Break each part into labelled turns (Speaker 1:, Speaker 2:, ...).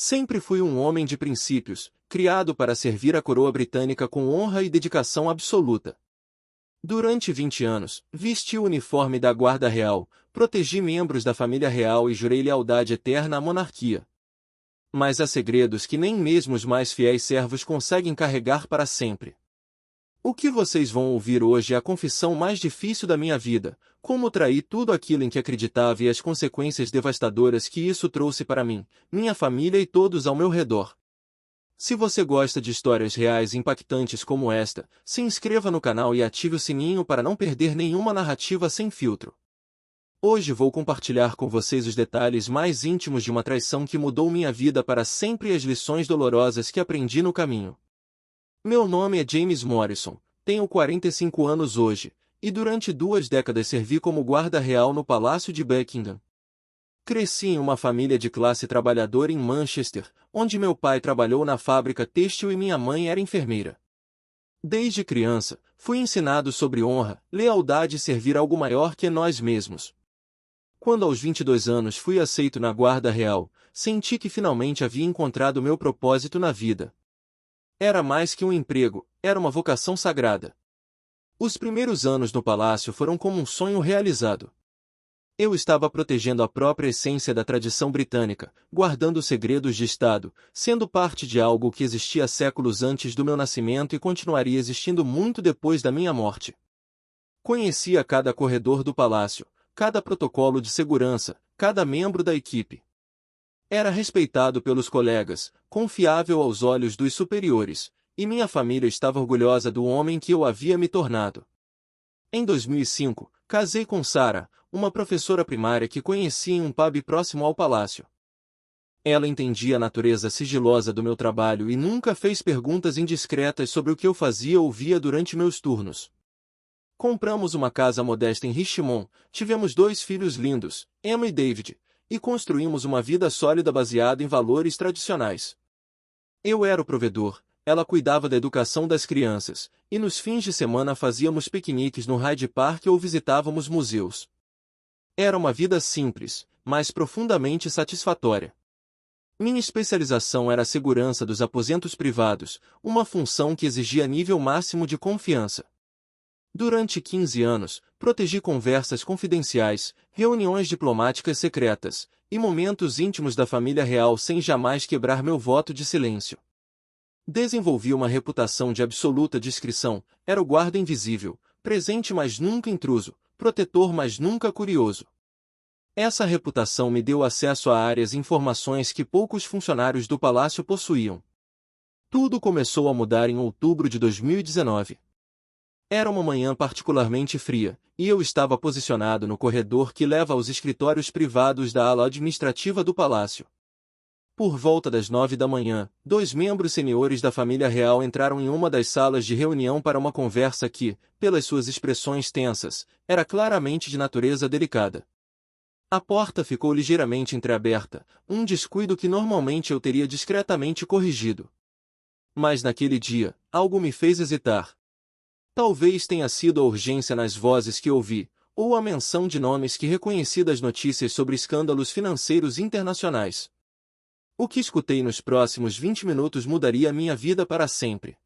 Speaker 1: Sempre fui um homem de princípios, criado para servir a coroa britânica com honra e dedicação absoluta. Durante 20 anos, vesti o uniforme da Guarda Real, protegi membros da família real e jurei lealdade eterna à monarquia. Mas há segredos que nem mesmo os mais fiéis servos conseguem carregar para sempre. O que vocês vão ouvir hoje é a confissão mais difícil da minha vida, como traí tudo aquilo em que acreditava e as consequências devastadoras que isso trouxe para mim, minha família e todos ao meu redor. Se você gosta de histórias reais e impactantes como esta, se inscreva no canal e ative o sininho para não perder nenhuma narrativa sem filtro. Hoje vou compartilhar com vocês os detalhes mais íntimos de uma traição que mudou minha vida para sempre e as lições dolorosas que aprendi no caminho. Meu nome é James Morrison, tenho 45 anos hoje, e durante 2 décadas servi como guarda real no Palácio de Buckingham. Cresci em uma família de classe trabalhadora em Manchester, onde meu pai trabalhou na fábrica têxtil e minha mãe era enfermeira. Desde criança, fui ensinado sobre honra, lealdade e servir algo maior que nós mesmos. Quando aos 22 anos fui aceito na Guarda Real, senti que finalmente havia encontrado meu propósito na vida. Era mais que um emprego, era uma vocação sagrada. Os primeiros anos no palácio foram como um sonho realizado. Eu estava protegendo a própria essência da tradição britânica, guardando segredos de Estado, sendo parte de algo que existia séculos antes do meu nascimento e continuaria existindo muito depois da minha morte. Conhecia cada corredor do palácio, cada protocolo de segurança, cada membro da equipe. Era respeitado pelos colegas, confiável aos olhos dos superiores, e minha família estava orgulhosa do homem que eu havia me tornado. Em 2005, casei com Sarah, uma professora primária que conheci em um pub próximo ao palácio. Ela entendia a natureza sigilosa do meu trabalho e nunca fez perguntas indiscretas sobre o que eu fazia ou via durante meus turnos. Compramos uma casa modesta em Richmond, tivemos 2 filhos lindos, Emma e David, e construímos uma vida sólida baseada em valores tradicionais. Eu era o provedor, ela cuidava da educação das crianças, e nos fins de semana fazíamos piqueniques no Hyde Park ou visitávamos museus. Era uma vida simples, mas profundamente satisfatória. Minha especialização era a segurança dos aposentos privados, uma função que exigia nível máximo de confiança. Durante 15 anos, protegi conversas confidenciais, reuniões diplomáticas secretas, e momentos íntimos da família real sem jamais quebrar meu voto de silêncio. Desenvolvi uma reputação de absoluta discrição, era o guarda invisível, presente mas nunca intruso, protetor mas nunca curioso. Essa reputação me deu acesso a áreas e informações que poucos funcionários do palácio possuíam. Tudo começou a mudar em outubro de 2019. Era uma manhã particularmente fria, e eu estava posicionado no corredor que leva aos escritórios privados da ala administrativa do palácio. Por volta das 9 da manhã, 2 membros seniores da família real entraram em uma das salas de reunião para uma conversa que, pelas suas expressões tensas, era claramente de natureza delicada. A porta ficou ligeiramente entreaberta, um descuido que normalmente eu teria discretamente corrigido. Mas naquele dia, algo me fez hesitar. Talvez tenha sido a urgência nas vozes que ouvi, ou a menção de nomes que reconheci das notícias sobre escândalos financeiros internacionais. O que escutei nos próximos 20 minutos mudaria minha vida para sempre.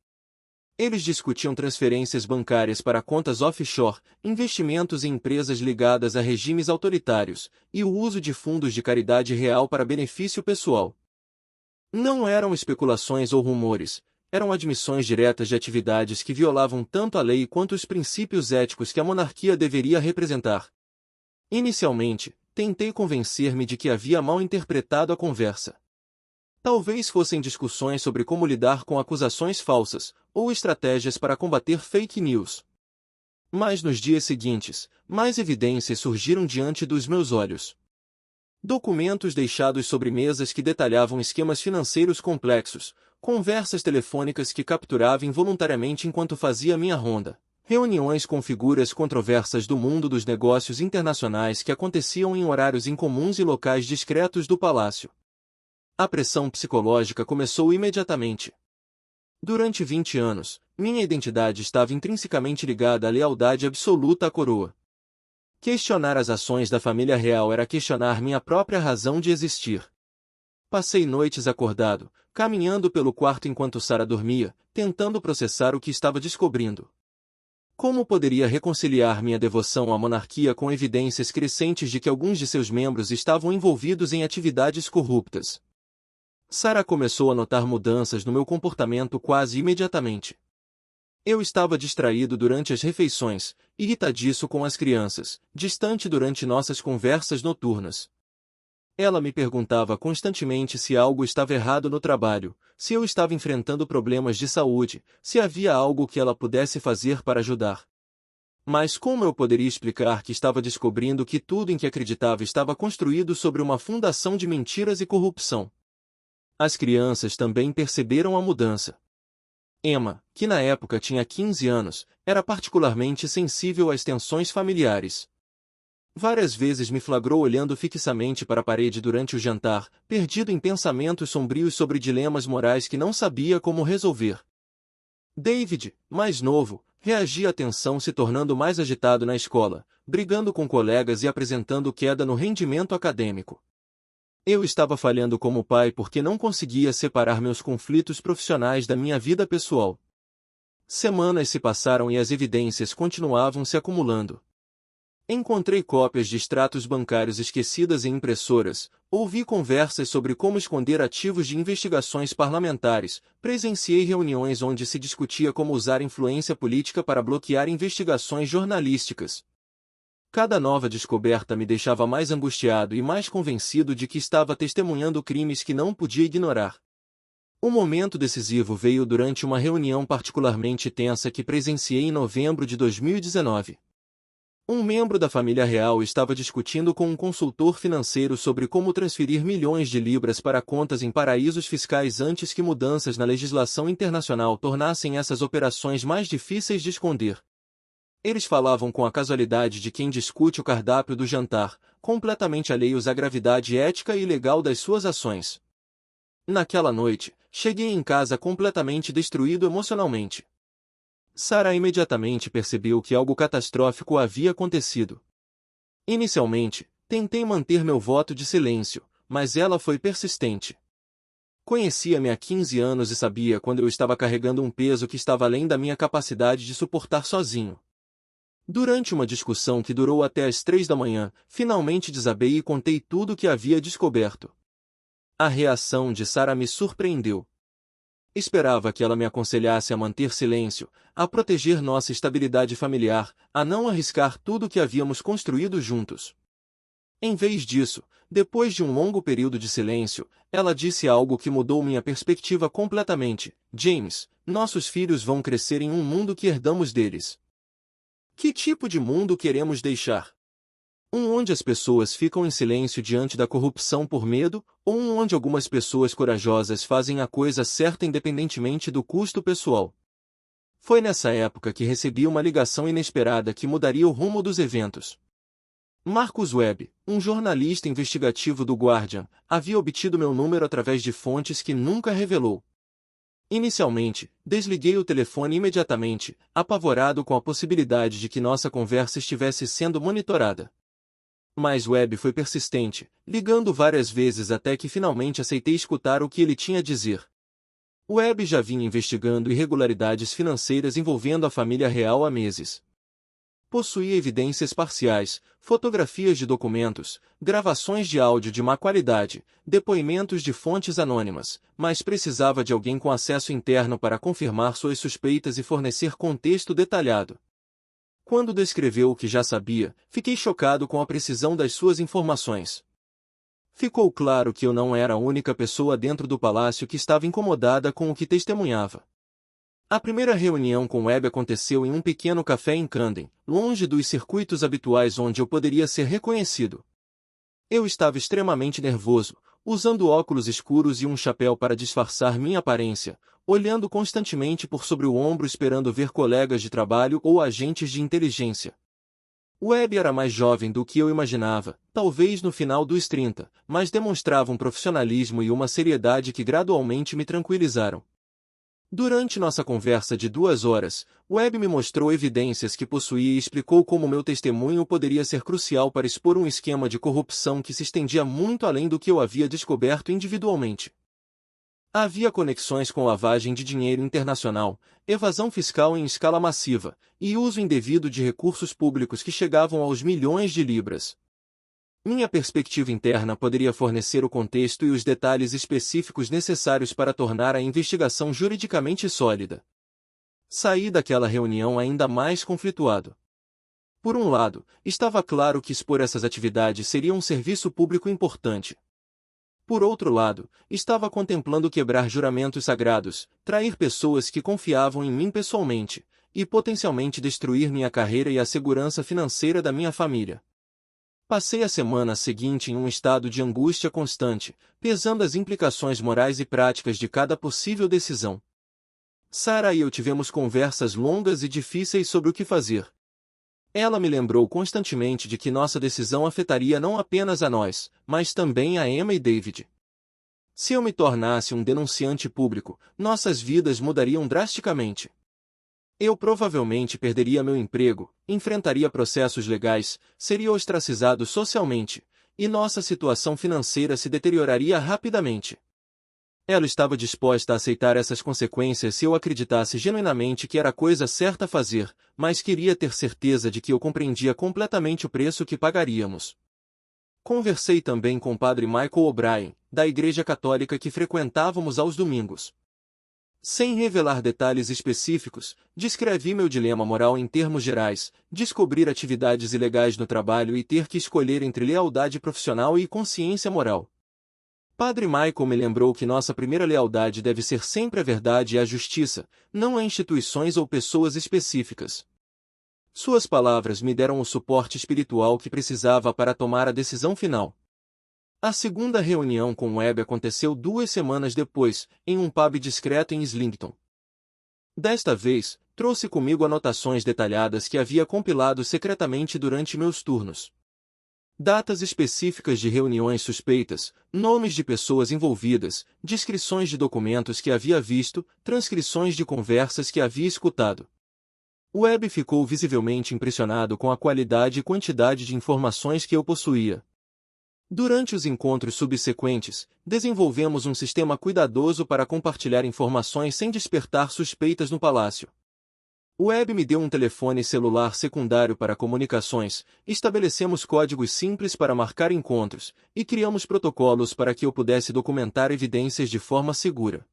Speaker 1: Eles discutiam transferências bancárias para contas offshore, investimentos em empresas ligadas a regimes autoritários, e o uso de fundos de caridade real para benefício pessoal. Não eram especulações ou rumores, eram admissões diretas de atividades que violavam tanto a lei quanto os princípios éticos que a monarquia deveria representar. Inicialmente, tentei convencer-me de que havia mal interpretado a conversa. Talvez fossem discussões sobre como lidar com acusações falsas, ou estratégias para combater fake news. Mas nos dias seguintes, mais evidências surgiram diante dos meus olhos. Documentos deixados sobre mesas que detalhavam esquemas financeiros complexos, conversas telefônicas que capturava involuntariamente enquanto fazia minha ronda, reuniões com figuras controversas do mundo dos negócios internacionais que aconteciam em horários incomuns e locais discretos do palácio. A pressão psicológica começou imediatamente. Durante 20 anos, minha identidade estava intrinsecamente ligada à lealdade absoluta à coroa. Questionar as ações da família real era questionar minha própria razão de existir. Passei noites acordado, caminhando pelo quarto enquanto Sarah dormia, tentando processar o que estava descobrindo. Como poderia reconciliar minha devoção à monarquia com evidências crescentes de que alguns de seus membros estavam envolvidos em atividades corruptas? Sarah começou a notar mudanças no meu comportamento quase imediatamente. Eu estava distraído durante as refeições, irritadiço com as crianças, distante durante nossas conversas noturnas. Ela me perguntava constantemente se algo estava errado no trabalho, se eu estava enfrentando problemas de saúde, se havia algo que ela pudesse fazer para ajudar. Mas como eu poderia explicar que estava descobrindo que tudo em que acreditava estava construído sobre uma fundação de mentiras e corrupção? As crianças também perceberam a mudança. Emma, que na época tinha 15 anos, era particularmente sensível às tensões familiares. Várias vezes me flagrou olhando fixamente para a parede durante o jantar, perdido em pensamentos sombrios sobre dilemas morais que não sabia como resolver. David, mais novo, reagia à tensão se tornando mais agitado na escola, brigando com colegas e apresentando queda no rendimento acadêmico. Eu estava falhando como pai porque não conseguia separar meus conflitos profissionais da minha vida pessoal. Semanas se passaram e as evidências continuavam se acumulando. Encontrei cópias de extratos bancários esquecidas em impressoras, ouvi conversas sobre como esconder ativos de investigações parlamentares, presenciei reuniões onde se discutia como usar influência política para bloquear investigações jornalísticas. Cada nova descoberta me deixava mais angustiado e mais convencido de que estava testemunhando crimes que não podia ignorar. O momento decisivo veio durante uma reunião particularmente tensa que presenciei em novembro de 2019. Um membro da família real estava discutindo com um consultor financeiro sobre como transferir milhões de libras para contas em paraísos fiscais antes que mudanças na legislação internacional tornassem essas operações mais difíceis de esconder. Eles falavam com a casualidade de quem discute o cardápio do jantar, completamente alheios à gravidade ética e legal das suas ações. Naquela noite, cheguei em casa completamente destruído emocionalmente. Sarah imediatamente percebeu que algo catastrófico havia acontecido. Inicialmente, tentei manter meu voto de silêncio, mas ela foi persistente. Conhecia-me há 15 anos e sabia quando eu estava carregando um peso que estava além da minha capacidade de suportar sozinho. Durante uma discussão que durou até às 3 da manhã, finalmente desabei e contei tudo o que havia descoberto. A reação de Sarah me surpreendeu. Esperava que ela me aconselhasse a manter silêncio, a proteger nossa estabilidade familiar, a não arriscar tudo o que havíamos construído juntos. Em vez disso, depois de um longo período de silêncio, ela disse algo que mudou minha perspectiva completamente. James, nossos filhos vão crescer em um mundo que herdamos deles. Que tipo de mundo queremos deixar? Um onde as pessoas ficam em silêncio diante da corrupção por medo, ou um onde algumas pessoas corajosas fazem a coisa certa independentemente do custo pessoal? Foi nessa época que recebi uma ligação inesperada que mudaria o rumo dos eventos. Marcus Webb, um jornalista investigativo do Guardian, havia obtido meu número através de fontes que nunca revelou. Inicialmente, desliguei o telefone imediatamente, apavorado com a possibilidade de que nossa conversa estivesse sendo monitorada. Mas Webb foi persistente, ligando várias vezes até que finalmente aceitei escutar o que ele tinha a dizer. Webb já vinha investigando irregularidades financeiras envolvendo a família real há meses. Possuía evidências parciais, fotografias de documentos, gravações de áudio de má qualidade, depoimentos de fontes anônimas, mas precisava de alguém com acesso interno para confirmar suas suspeitas e fornecer contexto detalhado. Quando descreveu o que já sabia, fiquei chocado com a precisão das suas informações. Ficou claro que eu não era a única pessoa dentro do palácio que estava incomodada com o que testemunhava. A primeira reunião com Webb aconteceu em um pequeno café em Camden, longe dos circuitos habituais onde eu poderia ser reconhecido. Eu estava extremamente nervoso, usando óculos escuros e um chapéu para disfarçar minha aparência, olhando constantemente por sobre o ombro esperando ver colegas de trabalho ou agentes de inteligência. Webb era mais jovem do que eu imaginava, talvez no final dos 30, mas demonstrava um profissionalismo e uma seriedade que gradualmente me tranquilizaram. Durante nossa conversa de 2 horas, Webb me mostrou evidências que possuía e explicou como meu testemunho poderia ser crucial para expor um esquema de corrupção que se estendia muito além do que eu havia descoberto individualmente. Havia conexões com lavagem de dinheiro internacional, evasão fiscal em escala massiva, e uso indevido de recursos públicos que chegavam aos milhões de libras. Minha perspectiva interna poderia fornecer o contexto e os detalhes específicos necessários para tornar a investigação juridicamente sólida. Saí daquela reunião ainda mais conflituado. Por um lado, estava claro que expor essas atividades seria um serviço público importante. Por outro lado, estava contemplando quebrar juramentos sagrados, trair pessoas que confiavam em mim pessoalmente, e potencialmente destruir minha carreira e a segurança financeira da minha família. Passei a semana seguinte em um estado de angústia constante, pesando as implicações morais e práticas de cada possível decisão. Sarah e eu tivemos conversas longas e difíceis sobre o que fazer. Ela me lembrou constantemente de que nossa decisão afetaria não apenas a nós, mas também a Emma e David. Se eu me tornasse um denunciante público, nossas vidas mudariam drasticamente. Eu provavelmente perderia meu emprego, enfrentaria processos legais, seria ostracizado socialmente, e nossa situação financeira se deterioraria rapidamente. Ela estava disposta a aceitar essas consequências se eu acreditasse genuinamente que era a coisa certa a fazer, mas queria ter certeza de que eu compreendia completamente o preço que pagaríamos. Conversei também com o padre Michael O'Brien, da Igreja Católica que frequentávamos aos domingos. Sem revelar detalhes específicos, descrevi meu dilema moral em termos gerais, descobrir atividades ilegais no trabalho e ter que escolher entre lealdade profissional e consciência moral. Padre Michael me lembrou que nossa primeira lealdade deve ser sempre a verdade e a justiça, não a instituições ou pessoas específicas. Suas palavras me deram o suporte espiritual que precisava para tomar a decisão final. A segunda reunião com Webb aconteceu 2 semanas depois, em um pub discreto em Islington. Desta vez, trouxe comigo anotações detalhadas que havia compilado secretamente durante meus turnos. Datas específicas de reuniões suspeitas, nomes de pessoas envolvidas, descrições de documentos que havia visto, transcrições de conversas que havia escutado. Webb ficou visivelmente impressionado com a qualidade e quantidade de informações que eu possuía. Durante os encontros subsequentes, desenvolvemos um sistema cuidadoso para compartilhar informações sem despertar suspeitas no palácio. Webb me deu um telefone celular secundário para comunicações, estabelecemos códigos simples para marcar encontros, e criamos protocolos para que eu pudesse documentar evidências de forma segura.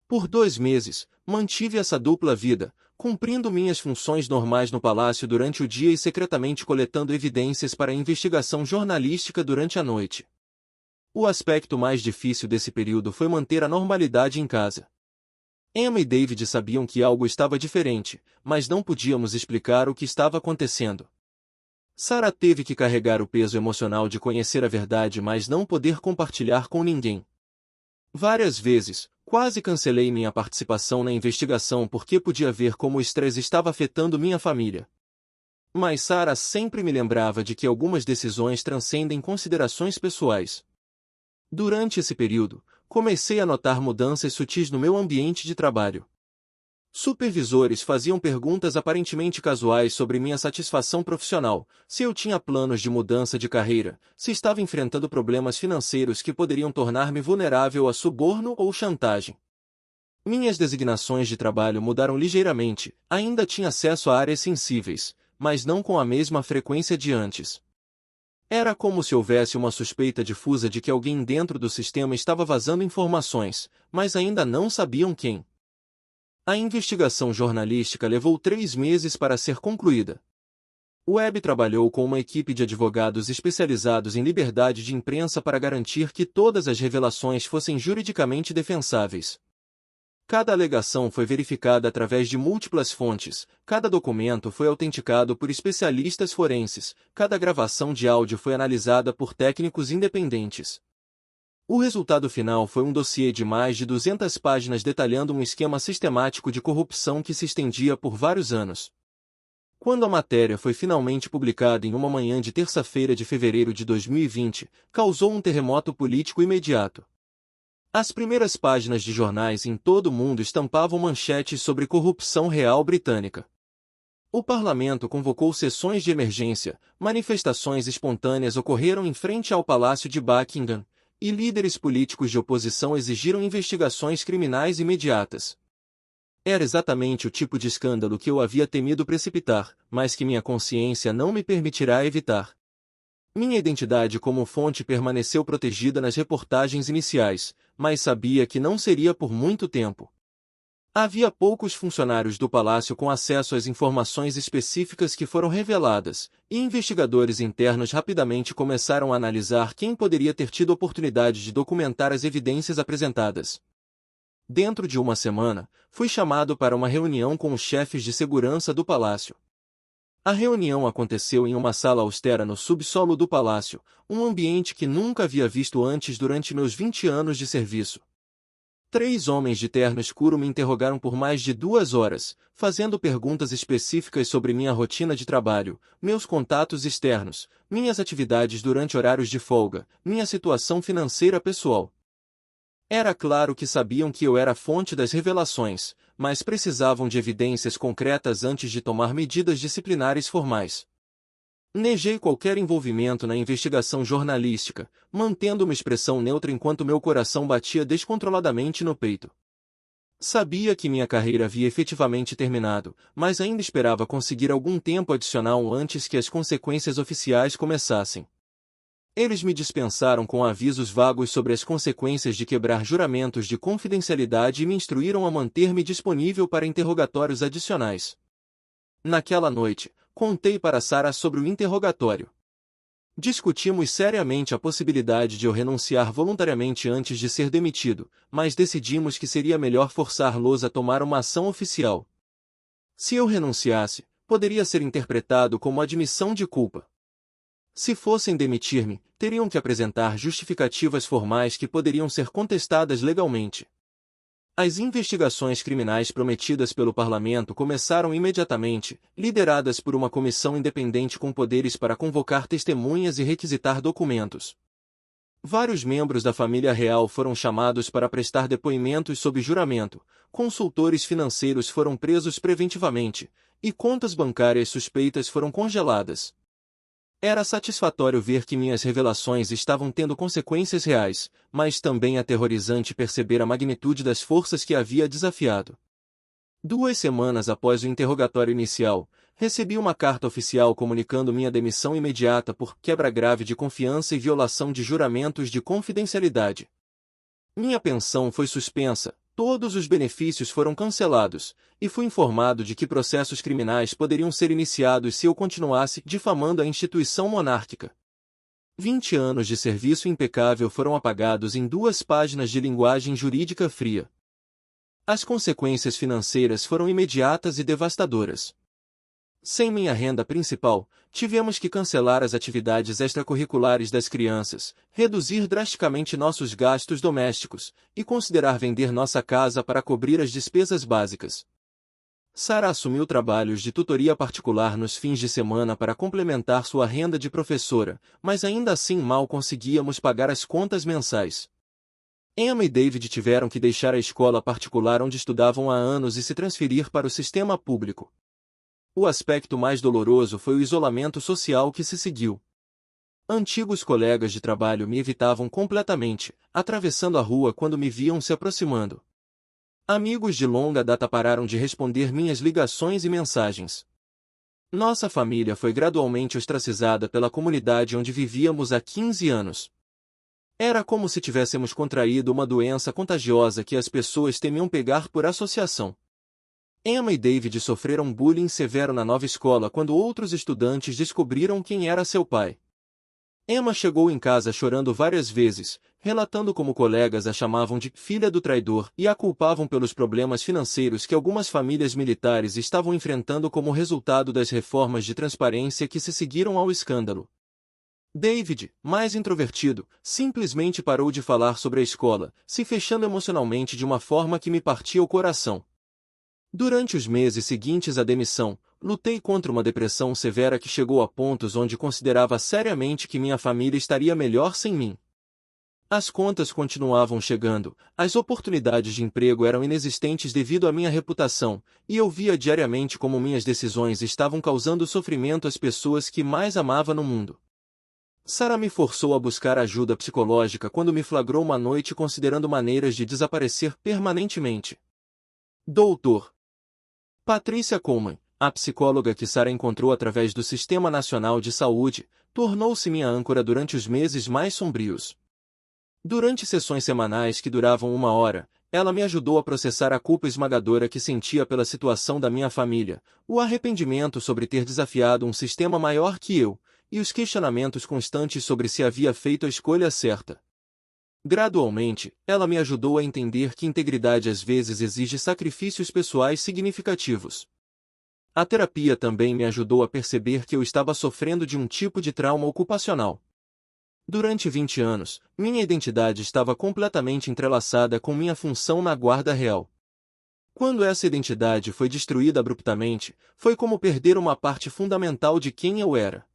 Speaker 1: Por 2 meses, mantive essa dupla vida, cumprindo minhas funções normais no palácio durante o dia e secretamente coletando evidências para a investigação jornalística durante a noite. O aspecto mais difícil desse período foi manter a normalidade em casa. Emma e David sabiam que algo estava diferente, mas não podíamos explicar o que estava acontecendo. Sarah teve que carregar o peso emocional de conhecer a verdade mas não poder compartilhar com ninguém. Várias vezes, quase cancelei minha participação na investigação porque podia ver como o estresse estava afetando minha família. Mas Sarah sempre me lembrava de que algumas decisões transcendem considerações pessoais. Durante esse período, comecei a notar mudanças sutis no meu ambiente de trabalho. Supervisores faziam perguntas aparentemente casuais sobre minha satisfação profissional, se eu tinha planos de mudança de carreira, se estava enfrentando problemas financeiros que poderiam tornar-me vulnerável a suborno ou chantagem. Minhas designações de trabalho mudaram ligeiramente, ainda tinha acesso a áreas sensíveis, mas não com a mesma frequência de antes. Era como se houvesse uma suspeita difusa de que alguém dentro do sistema estava vazando informações, mas ainda não sabiam quem. A investigação jornalística levou 3 meses para ser concluída. Webb trabalhou com uma equipe de advogados especializados em liberdade de imprensa para garantir que todas as revelações fossem juridicamente defensáveis. Cada alegação foi verificada através de múltiplas fontes, cada documento foi autenticado por especialistas forenses, cada gravação de áudio foi analisada por técnicos independentes. O resultado final foi um dossiê de mais de 200 páginas detalhando um esquema sistemático de corrupção que se estendia por vários anos. Quando a matéria foi finalmente publicada em uma manhã de terça-feira de fevereiro de 2020, causou um terremoto político imediato. As primeiras páginas de jornais em todo o mundo estampavam manchetes sobre corrupção real britânica. O parlamento convocou sessões de emergência, manifestações espontâneas ocorreram em frente ao Palácio de Buckingham, e líderes políticos de oposição exigiram investigações criminais imediatas. Era exatamente o tipo de escândalo que eu havia temido precipitar, mas que minha consciência não me permitirá evitar. Minha identidade como fonte permaneceu protegida nas reportagens iniciais, mas sabia que não seria por muito tempo. Havia poucos funcionários do palácio com acesso às informações específicas que foram reveladas, e investigadores internos rapidamente começaram a analisar quem poderia ter tido oportunidade de documentar as evidências apresentadas. Dentro de uma semana, fui chamado para uma reunião com os chefes de segurança do palácio. A reunião aconteceu em uma sala austera no subsolo do palácio, um ambiente que nunca havia visto antes durante meus 20 anos de serviço. 3 homens de terno escuro me interrogaram por mais de 2 horas, fazendo perguntas específicas sobre minha rotina de trabalho, meus contatos externos, minhas atividades durante horários de folga, minha situação financeira pessoal. Era claro que sabiam que eu era a fonte das revelações, mas precisavam de evidências concretas antes de tomar medidas disciplinares formais. Neguei qualquer envolvimento na investigação jornalística, mantendo uma expressão neutra enquanto meu coração batia descontroladamente no peito. Sabia que minha carreira havia efetivamente terminado, mas ainda esperava conseguir algum tempo adicional antes que as consequências oficiais começassem. Eles me dispensaram com avisos vagos sobre as consequências de quebrar juramentos de confidencialidade e me instruíram a manter-me disponível para interrogatórios adicionais. Naquela noite, contei para Sarah sobre o interrogatório. Discutimos seriamente a possibilidade de eu renunciar voluntariamente antes de ser demitido, mas decidimos que seria melhor forçar-los a tomar uma ação oficial. Se eu renunciasse, poderia ser interpretado como admissão de culpa. Se fossem demitir-me, teriam que apresentar justificativas formais que poderiam ser contestadas legalmente. As investigações criminais prometidas pelo parlamento começaram imediatamente, lideradas por uma comissão independente com poderes para convocar testemunhas e requisitar documentos. Vários membros da família real foram chamados para prestar depoimentos sob juramento, consultores financeiros foram presos preventivamente, e contas bancárias suspeitas foram congeladas. Era satisfatório ver que minhas revelações estavam tendo consequências reais, mas também aterrorizante perceber a magnitude das forças que havia desafiado. 2 semanas após o interrogatório inicial, recebi uma carta oficial comunicando minha demissão imediata por quebra grave de confiança e violação de juramentos de confidencialidade. Minha pensão foi suspensa, todos os benefícios foram cancelados, e fui informado de que processos criminais poderiam ser iniciados se eu continuasse difamando a instituição monárquica. 20 anos de serviço impecável foram apagados em 2 páginas de linguagem jurídica fria. As consequências financeiras foram imediatas e devastadoras. Sem minha renda principal, tivemos que cancelar as atividades extracurriculares das crianças, reduzir drasticamente nossos gastos domésticos, e considerar vender nossa casa para cobrir as despesas básicas. Sarah assumiu trabalhos de tutoria particular nos fins de semana para complementar sua renda de professora, mas ainda assim mal conseguíamos pagar as contas mensais. Emma e David tiveram que deixar a escola particular onde estudavam há anos e se transferir para o sistema público. O aspecto mais doloroso foi o isolamento social que se seguiu. Antigos colegas de trabalho me evitavam completamente, atravessando a rua quando me viam se aproximando. Amigos de longa data pararam de responder minhas ligações e mensagens. Nossa família foi gradualmente ostracizada pela comunidade onde vivíamos há 15 anos. Era como se tivéssemos contraído uma doença contagiosa que as pessoas temiam pegar por associação. Emma e David sofreram bullying severo na nova escola quando outros estudantes descobriram quem era seu pai. Emma chegou em casa chorando várias vezes, relatando como colegas a chamavam de filha do traidor e a culpavam pelos problemas financeiros que algumas famílias militares estavam enfrentando como resultado das reformas de transparência que se seguiram ao escândalo. David, mais introvertido, simplesmente parou de falar sobre a escola, se fechando emocionalmente de uma forma que me partia o coração. Durante os meses seguintes à demissão, lutei contra uma depressão severa que chegou a pontos onde considerava seriamente que minha família estaria melhor sem mim. As contas continuavam chegando, as oportunidades de emprego eram inexistentes devido à minha reputação, e eu via diariamente como minhas decisões estavam causando sofrimento às pessoas que mais amava no mundo. Sarah me forçou a buscar ajuda psicológica quando me flagrou uma noite considerando maneiras de desaparecer permanentemente. Doutor Patrícia Coleman, a psicóloga que Sarah encontrou através do Sistema Nacional de Saúde, tornou-se minha âncora durante os meses mais sombrios. Durante sessões semanais que duravam 1 hora, ela me ajudou a processar a culpa esmagadora que sentia pela situação da minha família, o arrependimento sobre ter desafiado um sistema maior que eu, e os questionamentos constantes sobre se havia feito a escolha certa. Gradualmente, ela me ajudou a entender que integridade às vezes exige sacrifícios pessoais significativos. A terapia também me ajudou a perceber que eu estava sofrendo de um tipo de trauma ocupacional. Durante 20 anos, minha identidade estava completamente entrelaçada com minha função na Guarda Real. Quando essa identidade foi destruída abruptamente, foi como perder uma parte fundamental de quem eu era.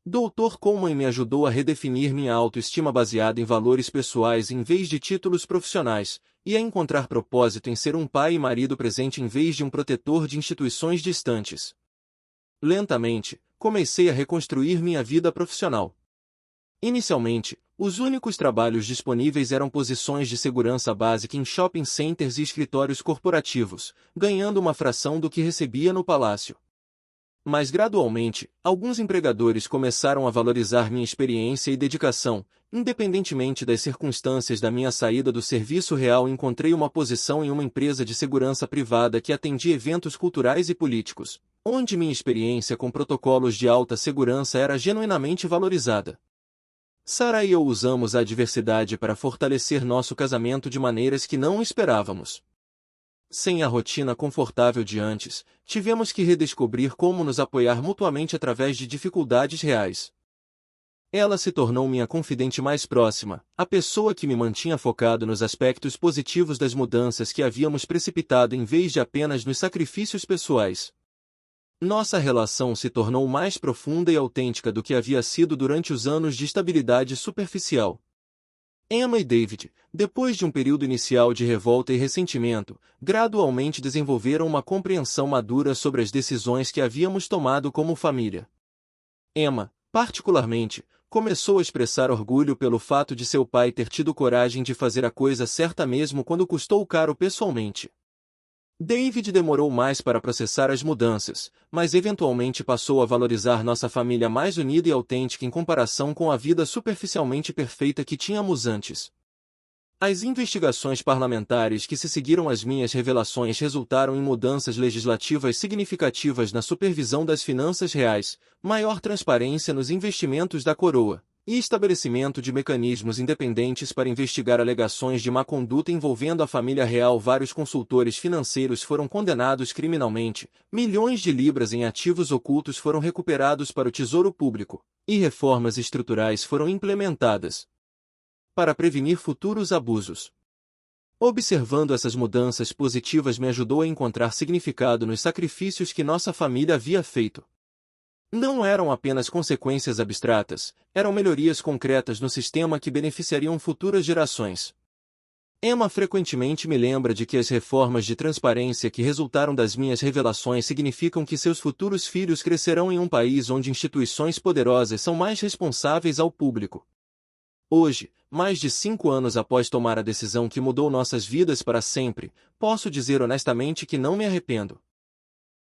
Speaker 1: Dr. Coleman me ajudou a redefinir minha autoestima baseada em valores pessoais em vez de títulos profissionais, e a encontrar propósito em ser um pai e marido presente em vez de um protetor de instituições distantes. Lentamente, comecei a reconstruir minha vida profissional. Inicialmente, os únicos trabalhos disponíveis eram posições de segurança básica em shopping centers e escritórios corporativos, ganhando uma fração do que recebia no palácio. Mas gradualmente, alguns empregadores começaram a valorizar minha experiência e dedicação. Independentemente das circunstâncias da minha saída do serviço real, encontrei uma posição em uma empresa de segurança privada que atendia eventos culturais e políticos, onde minha experiência com protocolos de alta segurança era genuinamente valorizada. Sarah e eu usamos a diversidade para fortalecer nosso casamento de maneiras que não esperávamos. Sem a rotina confortável de antes, tivemos que redescobrir como nos apoiar mutuamente através de dificuldades reais. Ela se tornou minha confidente mais próxima, a pessoa que me mantinha focado nos aspectos positivos das mudanças que havíamos precipitado em vez de apenas nos sacrifícios pessoais. Nossa relação se tornou mais profunda e autêntica do que havia sido durante os anos de estabilidade superficial. Emma e David, depois de um período inicial de revolta e ressentimento, gradualmente desenvolveram uma compreensão madura sobre as decisões que havíamos tomado como família. Emma, particularmente, começou a expressar orgulho pelo fato de seu pai ter tido coragem de fazer a coisa certa mesmo quando custou caro pessoalmente. David demorou mais para processar as mudanças, mas eventualmente passou a valorizar nossa família mais unida e autêntica em comparação com a vida superficialmente perfeita que tínhamos antes. As investigações parlamentares que se seguiram às minhas revelações resultaram em mudanças legislativas significativas na supervisão das finanças reais, maior transparência nos investimentos da coroa, e estabelecimento de mecanismos independentes para investigar alegações de má conduta envolvendo a família real. Vários consultores financeiros foram condenados criminalmente, milhões de libras em ativos ocultos foram recuperados para o Tesouro Público, e reformas estruturais foram implementadas para prevenir futuros abusos. Observando essas mudanças positivas me ajudou a encontrar significado nos sacrifícios que nossa família havia feito. Não eram apenas consequências abstratas, eram melhorias concretas no sistema que beneficiariam futuras gerações. Emma frequentemente me lembra de que as reformas de transparência que resultaram das minhas revelações significam que seus futuros filhos crescerão em um país onde instituições poderosas são mais responsáveis ao público. Hoje, mais de 5 anos após tomar a decisão que mudou nossas vidas para sempre, posso dizer honestamente que não me arrependo.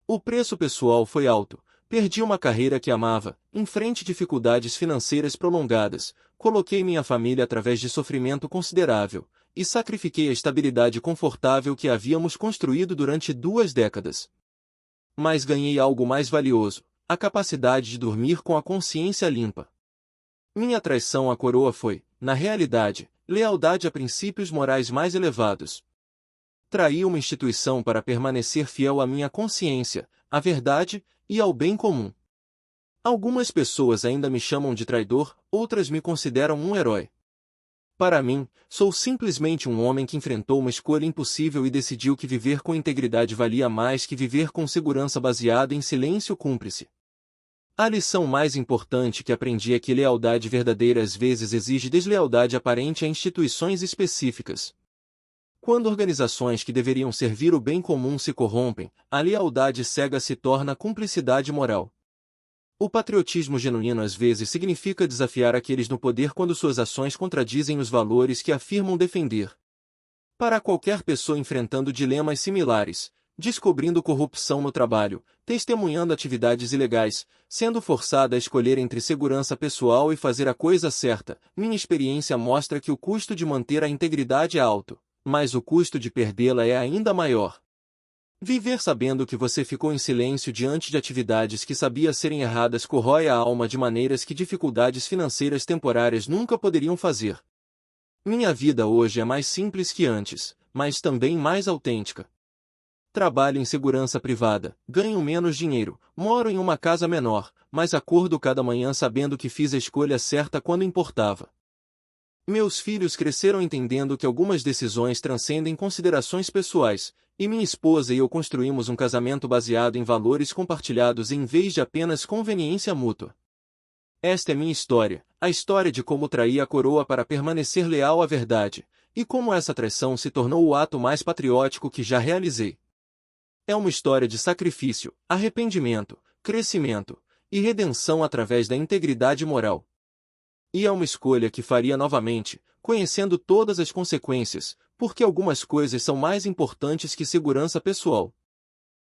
Speaker 1: O preço pessoal foi alto. Perdi uma carreira que amava, enfrente dificuldades financeiras prolongadas, coloquei minha família através de sofrimento considerável, e sacrifiquei a estabilidade confortável que havíamos construído durante 2 décadas. Mas ganhei algo mais valioso, a capacidade de dormir com a consciência limpa. Minha traição à coroa foi, na realidade, lealdade a princípios morais mais elevados. Traí uma instituição para permanecer fiel à minha consciência, à verdade e ao bem comum. Algumas pessoas ainda me chamam de traidor, outras me consideram um herói. Para mim, sou simplesmente um homem que enfrentou uma escolha impossível e decidiu que viver com integridade valia mais que viver com segurança baseada em silêncio cúmplice. A lição mais importante que aprendi é que lealdade verdadeira às vezes exige deslealdade aparente a instituições específicas. Quando organizações que deveriam servir o bem comum se corrompem, a lealdade cega se torna cumplicidade moral. O patriotismo genuíno às vezes significa desafiar aqueles no poder quando suas ações contradizem os valores que afirmam defender. Para qualquer pessoa enfrentando dilemas similares, descobrindo corrupção no trabalho, testemunhando atividades ilegais, sendo forçada a escolher entre segurança pessoal e fazer a coisa certa, minha experiência mostra que o custo de manter a integridade é alto, mas o custo de perdê-la é ainda maior. Viver sabendo que você ficou em silêncio diante de atividades que sabia serem erradas corrói a alma de maneiras que dificuldades financeiras temporárias nunca poderiam fazer. Minha vida hoje é mais simples que antes, mas também mais autêntica. Trabalho em segurança privada, ganho menos dinheiro, moro em uma casa menor, mas acordo cada manhã sabendo que fiz a escolha certa quando importava. Meus filhos cresceram entendendo que algumas decisões transcendem considerações pessoais, e minha esposa e eu construímos um casamento baseado em valores compartilhados em vez de apenas conveniência mútua. Esta é minha história, a história de como traí a coroa para permanecer leal à verdade, e como essa traição se tornou o ato mais patriótico que já realizei. É uma história de sacrifício, arrependimento, crescimento e redenção através da integridade moral. E é uma escolha que faria novamente, conhecendo todas as consequências, porque algumas coisas são mais importantes que segurança pessoal.